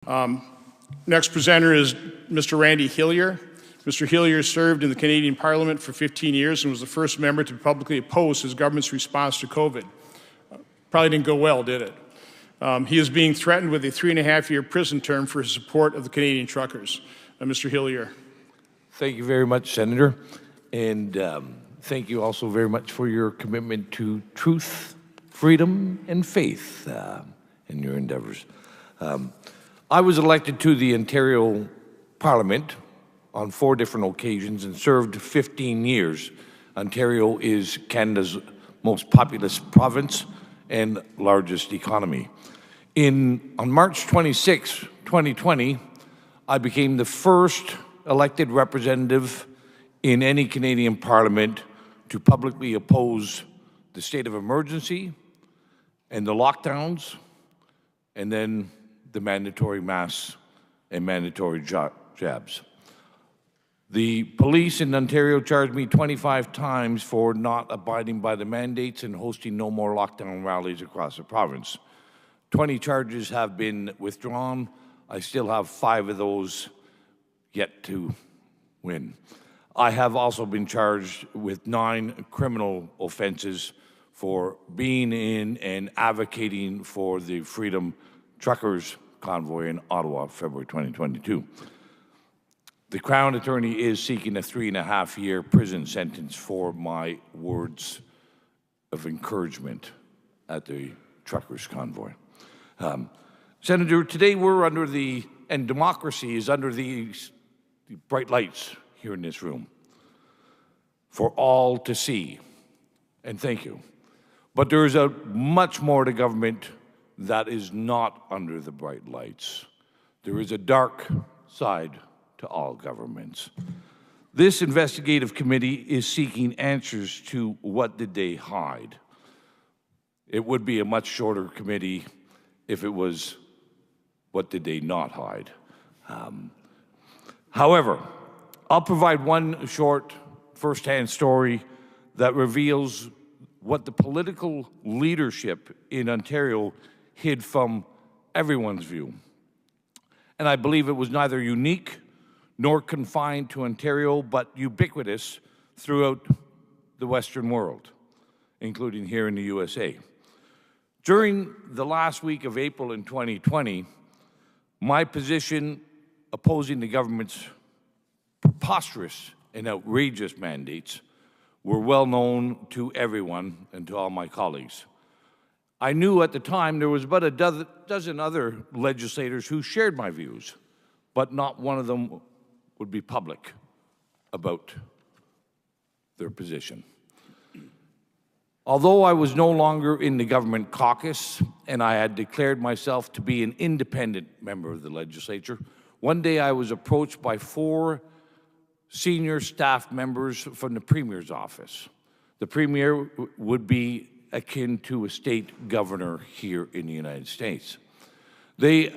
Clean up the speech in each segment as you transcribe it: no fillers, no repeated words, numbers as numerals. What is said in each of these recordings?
Next presenter is Mr. Randy Hillier. Mr. Hillier served in the Canadian Parliament for 15 years and was the first member to publicly oppose his government's response to COVID. Probably didn't go well, did it? He is being threatened with a 3.5-year prison term for his support of the Canadian truckers. Mr. Hillier. Thank you very much, Senator. And thank you also very much for your commitment to truth, freedom, and faith in your endeavors. I was elected to the Ontario Parliament on 4 different occasions and served 15 years. Ontario is Canada's most populous province and largest economy. On March 26, 2020, I became the first elected representative in any Canadian Parliament to publicly oppose the state of emergency and the lockdowns, and then the mandatory masks and mandatory jabs. The police in Ontario charged me 25 times for not abiding by the mandates and hosting no more lockdown rallies across the province. 20 charges have been withdrawn. I still have 5 of those yet to win. I have also been charged with 9 criminal offenses for being in and advocating for the Freedom Truckers convoy in Ottawa, February 2022. The Crown Attorney is seeking a 3.5-year prison sentence for my words of encouragement at the truckers convoy. Senator, today we're under and democracy is under these bright lights here in this room for all to see, and thank you. But there is much more to government that is not under the bright lights. There is a dark side to all governments. This investigative committee is seeking answers to what did they hide. It would be a much shorter committee if it was what did they not hide. However, I'll provide one short firsthand story that reveals what the political leadership in Ontario hid from everyone's view. And I believe it was neither unique nor confined to Ontario, but ubiquitous throughout the Western world, including here in the USA. During the last week of April in 2020, my position opposing the government's preposterous and outrageous mandates were well known to everyone and to all my colleagues. I knew at the time there was about a dozen other legislators who shared my views, but not one of them would be public about their position. Although I was no longer in the government caucus and I had declared myself to be an independent member of the legislature, one day I was approached by 4 senior staff members from the Premier's office. The Premier would be akin to a state governor here in the United States. They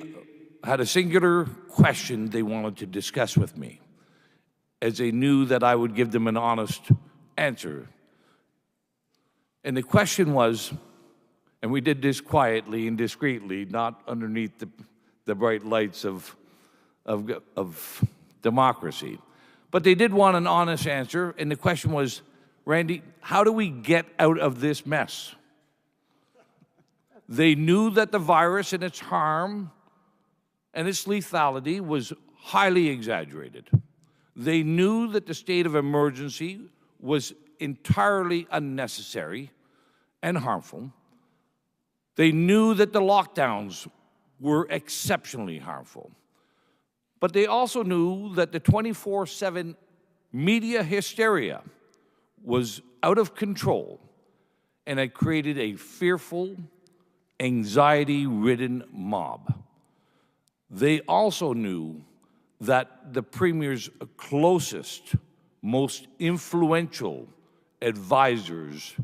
had a singular question they wanted to discuss with me, as they knew that I would give them an honest answer. And the question was, and we did this quietly and discreetly, not underneath the bright lights of democracy, but they did want an honest answer, and the question was, Randy, how do we get out of this mess? They knew that the virus and its harm and its lethality was highly exaggerated. They knew that the state of emergency was entirely unnecessary and harmful. They knew that the lockdowns were exceptionally harmful. But they also knew that the 24/7 media hysteria was out of control and had created a fearful, anxiety-ridden mob. They also knew that the Premier's closest, most influential advisors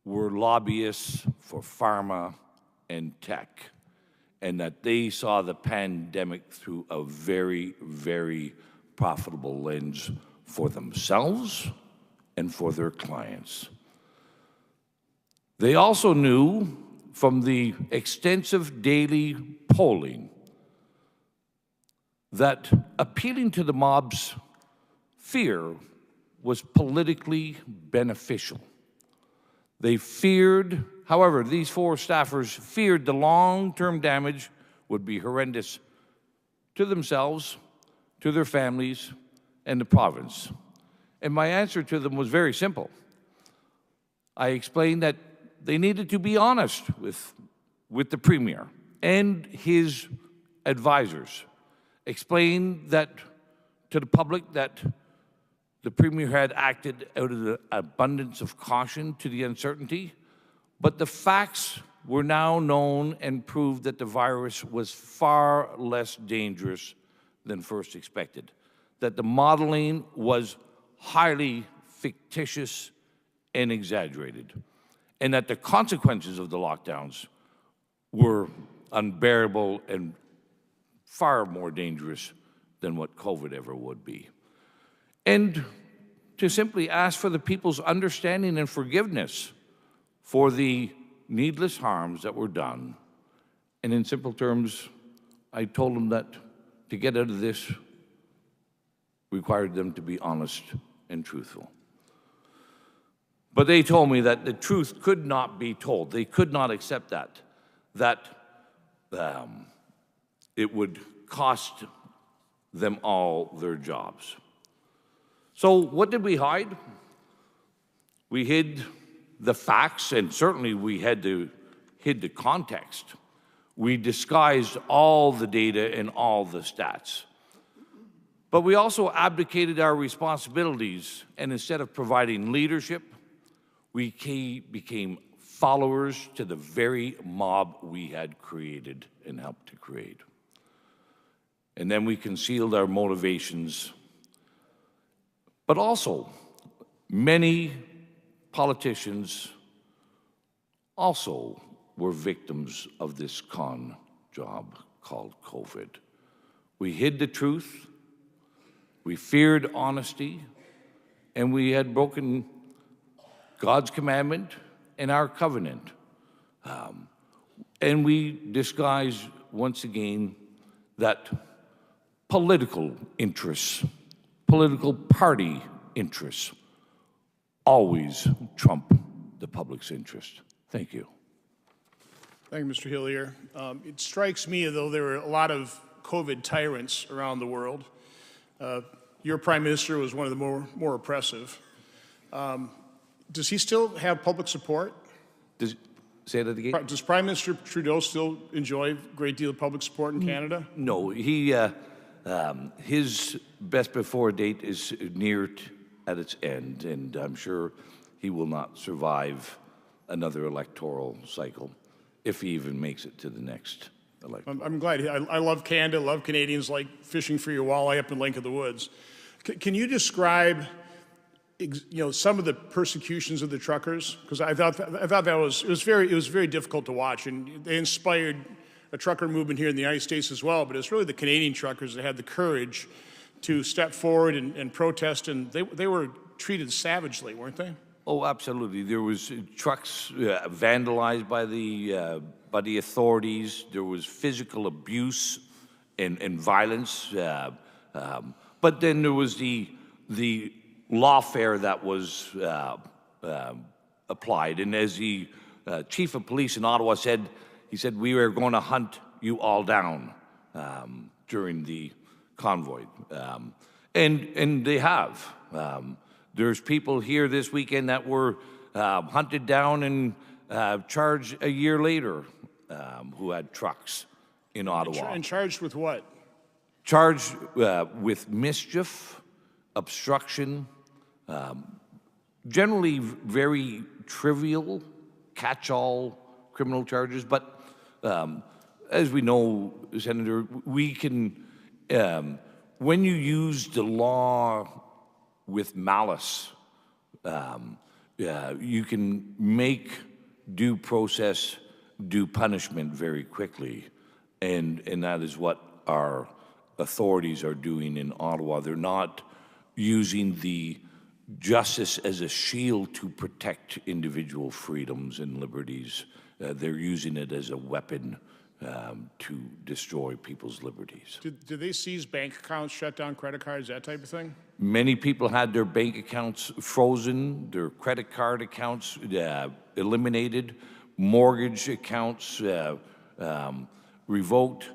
were lobbyists for pharma and tech, and that they saw the pandemic through a very, very profitable lens for themselves and for their clients. They also knew from the extensive daily polling that appealing to the mob's fear was politically beneficial. They feared, however, these 4 staffers feared the long-term damage would be horrendous to themselves, to their families, and the province. And my answer to them was very simple. I explained that they needed to be honest with the Premier and his advisors. Explain that to the public that the Premier had acted out of the abundance of caution to the uncertainty, but the facts were now known and proved that the virus was far less dangerous than first expected, that the modeling was highly fictitious and exaggerated, and that the consequences of the lockdowns were unbearable and far more dangerous than what COVID ever would be. And to simply ask for the people's understanding and forgiveness for the needless harms that were done. And in simple terms, I told them that to get out of this required them to be honest and truthful. But they told me that the truth could not be told. They could not accept that it would cost them all their jobs. So what did we hide? We hid the facts, and certainly we hid the context. We disguised all the data and all the stats. But we also abdicated our responsibilities, and instead of providing leadership, we became followers to the very mob we had created and helped to create. And then we concealed our motivations. But also, many politicians also were victims of this con job called COVID. We hid the truth, we feared honesty, and we had broken God's commandment and our covenant. And we disguised, once again, that political interests, political party interests, always trump the public's interest. Thank you. Thank you, Mr. Hillier. It strikes me, though, there are a lot of COVID tyrants around the world. Your prime minister was one of the more oppressive. Does he still have public support? Say that again? Does Prime Minister Trudeau still enjoy a great deal of public support in Canada? No, his best before date is near at its end, and I'm sure he will not survive another electoral cycle if he even makes it to the next election. I'm glad. I love Canada, love Canadians, like fishing for your walleye up in Lake of the Woods. Can you describe, some of the persecutions of the truckers? Because I thought that was very difficult to watch, and they inspired a trucker movement here in the United States as well. But it's really the Canadian truckers that had the courage to step forward and protest, and they were treated savagely, weren't they? Oh, absolutely. There was trucks vandalized by the authorities. There was physical abuse and violence. But then there was the lawfare that was applied. And as the chief of police in Ottawa said, he said, "We are going to hunt you all down," during the convoy. And they have. There's people here this weekend that were hunted down and charged a year later who had trucks in Ottawa. And charged with what? Charged with mischief, obstruction, generally very trivial, catch-all criminal charges. But as we know, Senator, we can, when you use the law with malice, you can make due process, due punishment very quickly. And that is what our authorities are doing in Ottawa. They're not using the justice as a shield to protect individual freedoms and liberties. They're using it as a weapon to destroy people's liberties. Did they seize bank accounts, shut down credit cards, that type of thing? Many people had their bank accounts frozen, their credit card accounts eliminated, mortgage accounts revoked.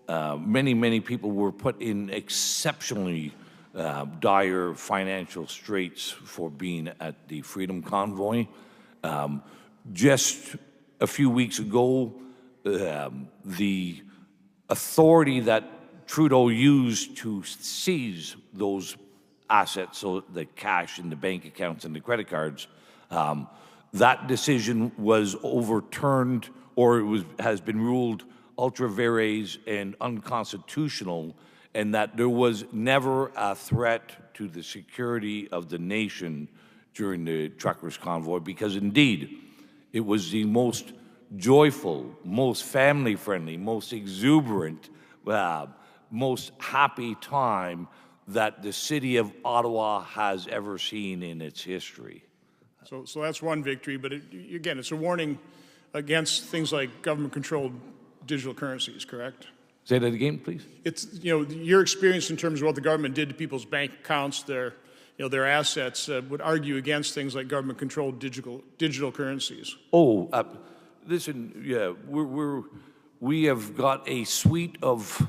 Many people were put in exceptionally dire financial straits for being at the Freedom Convoy. Just a few weeks ago, the authority that Trudeau used to seize those assets, so the cash in the bank accounts and the credit cards, that decision was overturned, or has been ruled ultra vires and unconstitutional, and that there was never a threat to the security of the nation during the truckers' convoy, because indeed it was the most joyful, most family-friendly, most exuberant, most happy time that the city of Ottawa has ever seen in its history. So that's one victory, but again, it's a warning against things like government-controlled digital currencies, correct? Say that again, please. It's, your experience in terms of what the government did to people's bank accounts, their assets, would argue against things like government-controlled digital currencies. Oh, listen, yeah, we have got a suite of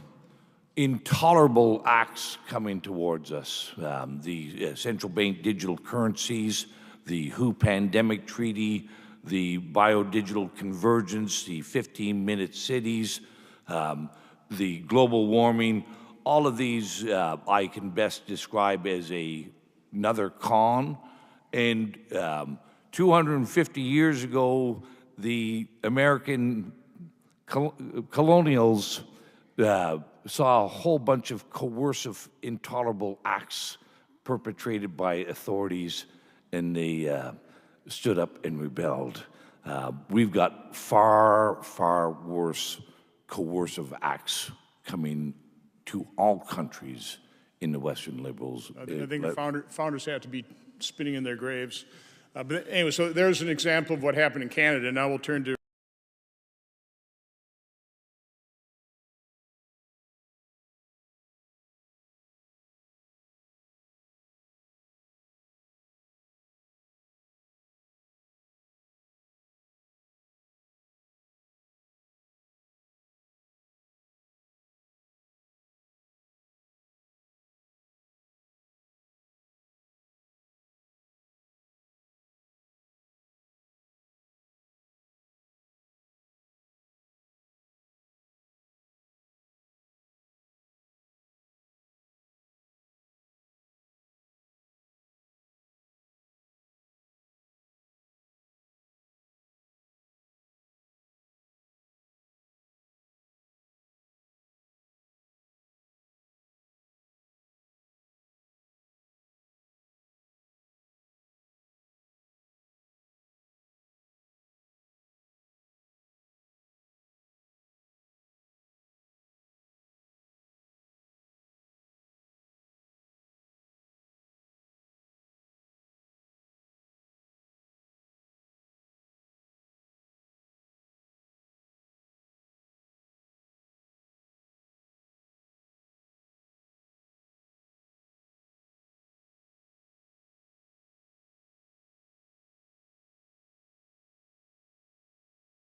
intolerable acts coming towards us. The central bank digital currencies, the WHO pandemic treaty, the biodigital convergence, the 15-minute cities, the global warming. All of these I can best describe as another con. And 250 years ago, the American colonials saw a whole bunch of coercive, intolerable acts perpetrated by authorities, and they stood up and rebelled. We've got far, far worse coercive acts coming to all countries in the Western liberals. I think the founders have to be spinning in their graves. But anyway, so there's an example of what happened in Canada. Now we'll turn to